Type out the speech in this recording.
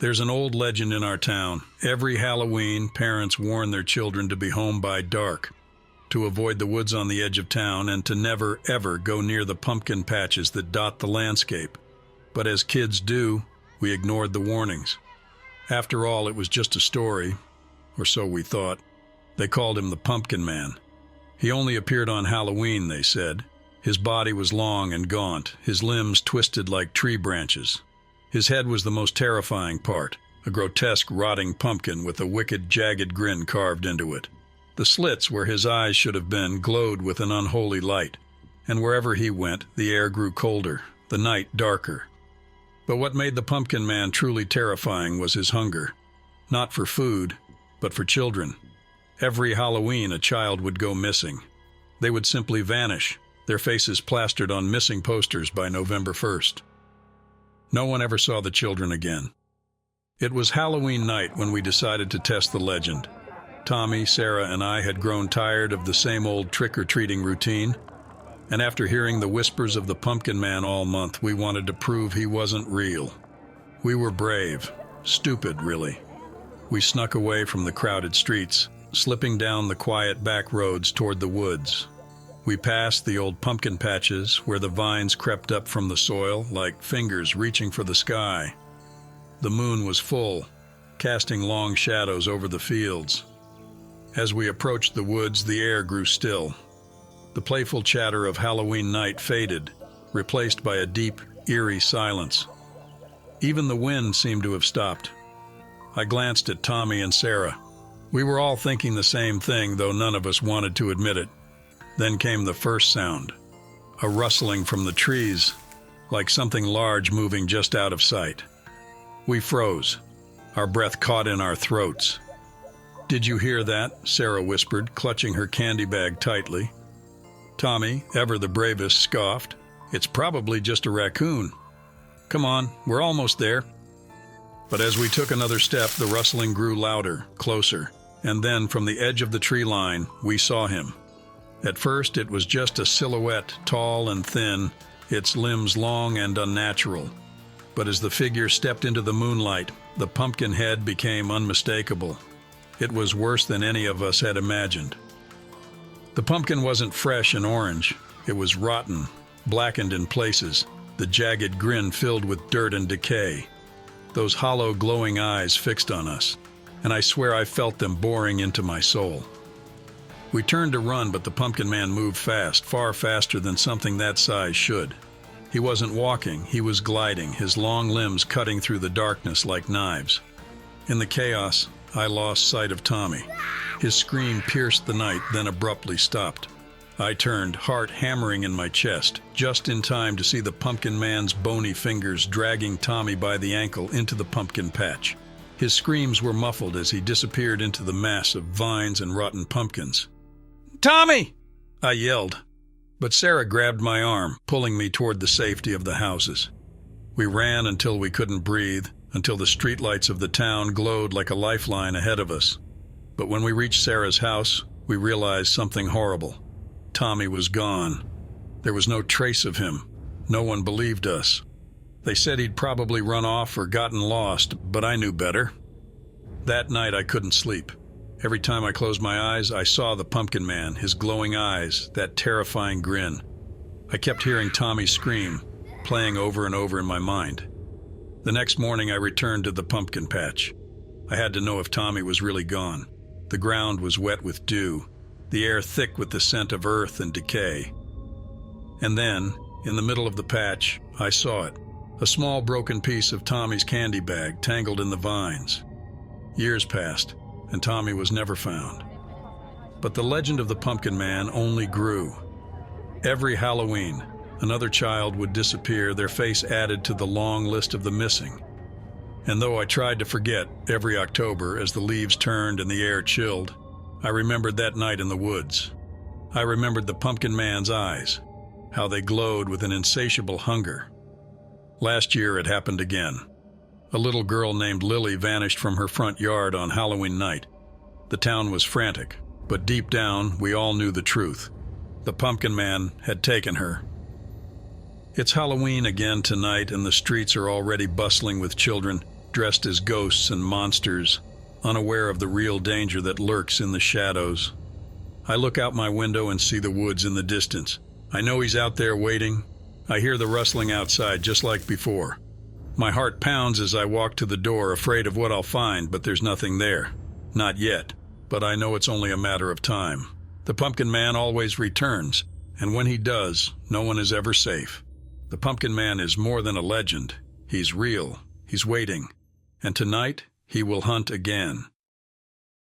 There's an old legend in our town. Every Halloween, parents warn their children to be home by dark, to avoid the woods on the edge of town, and to never, ever go near the pumpkin patches that dot the landscape. But as kids do, we ignored the warnings. After all, it was just a story, or so we thought. They called him the Pumpkin Man. He only appeared on Halloween, they said. His body was long and gaunt, his limbs twisted like tree branches. His head was the most terrifying part, a grotesque, rotting pumpkin with a wicked, jagged grin carved into it. The slits where his eyes should have been glowed with an unholy light, and wherever he went, the air grew colder, the night darker. But what made the Pumpkin Man truly terrifying was his hunger, not for food, but for children. Every Halloween, a child would go missing. They would simply vanish, their faces plastered on missing posters by November 1st. No one ever saw the children again. It was Halloween night when we decided to test the legend. Tommy, Sarah, and I had grown tired of the same old trick-or-treating routine, and after hearing the whispers of the Pumpkin Man all month, we wanted to prove he wasn't real. We were brave, stupid, really. We snuck away from the crowded streets, slipping down the quiet back roads toward the woods. We passed the old pumpkin patches where the vines crept up from the soil like fingers reaching for the sky. The moon was full, casting long shadows over the fields. As we approached the woods, the air grew still. The playful chatter of Halloween night faded, replaced by a deep, eerie silence. Even the wind seemed to have stopped. I glanced at Tommy and Sarah. We were all thinking the same thing, though none of us wanted to admit it. Then came the first sound, a rustling from the trees, like something large moving just out of sight. We froze, our breath caught in our throats. "Did you hear that?" Sarah whispered, clutching her candy bag tightly. Tommy, ever the bravest, scoffed. "It's probably just a raccoon. Come on, we're almost there." But as we took another step, the rustling grew louder, closer, and then from the edge of the tree line, we saw him. At first, it was just a silhouette, tall and thin, its limbs long and unnatural. But as the figure stepped into the moonlight, the pumpkin head became unmistakable. It was worse than any of us had imagined. The pumpkin wasn't fresh and orange. It was rotten, blackened in places, the jagged grin filled with dirt and decay. Those hollow, glowing eyes fixed on us, and I swear I felt them boring into my soul. We turned to run, but the Pumpkin Man moved fast, far faster than something that size should. He wasn't walking, he was gliding, his long limbs cutting through the darkness like knives. In the chaos, I lost sight of Tommy. His scream pierced the night, then abruptly stopped. I turned, heart hammering in my chest, just in time to see the Pumpkin Man's bony fingers dragging Tommy by the ankle into the pumpkin patch. His screams were muffled as he disappeared into the mass of vines and rotten pumpkins. "Tommy!" I yelled, but Sarah grabbed my arm, pulling me toward the safety of the houses. We ran until we couldn't breathe, until the streetlights of the town glowed like a lifeline ahead of us. But when we reached Sarah's house, we realized something horrible. Tommy was gone. There was no trace of him. No one believed us. They said he'd probably run off or gotten lost, but I knew better. That night I couldn't sleep. Every time I closed my eyes, I saw the Pumpkin Man, his glowing eyes, that terrifying grin. I kept hearing Tommy scream, playing over and over in my mind. The next morning I returned to the pumpkin patch. I had to know if Tommy was really gone. The ground was wet with dew, the air thick with the scent of earth and decay. And then, in the middle of the patch, I saw it, a small broken piece of Tommy's candy bag tangled in the vines. Years passed, and Tommy was never found. But the legend of the Pumpkin Man only grew. Every Halloween, another child would disappear, their face added to the long list of the missing. And though I tried to forget, every October, as the leaves turned and the air chilled, I remembered that night in the woods. I remembered the Pumpkin Man's eyes, how they glowed with an insatiable hunger. Last year it happened again. A little girl named Lily vanished from her front yard on Halloween night. The town was frantic, but deep down we all knew the truth. The Pumpkin Man had taken her. It's Halloween again tonight, and the streets are already bustling with children, dressed as ghosts and monsters, unaware of the real danger that lurks in the shadows. I look out my window and see the woods in the distance. I know he's out there waiting. I hear the rustling outside just like before. My heart pounds as I walk to the door, afraid of what I'll find, but there's nothing there. Not yet, but I know it's only a matter of time. The Pumpkin Man always returns, and when he does, no one is ever safe. The Pumpkin Man is more than a legend. He's real. He's waiting. And tonight, he will hunt again.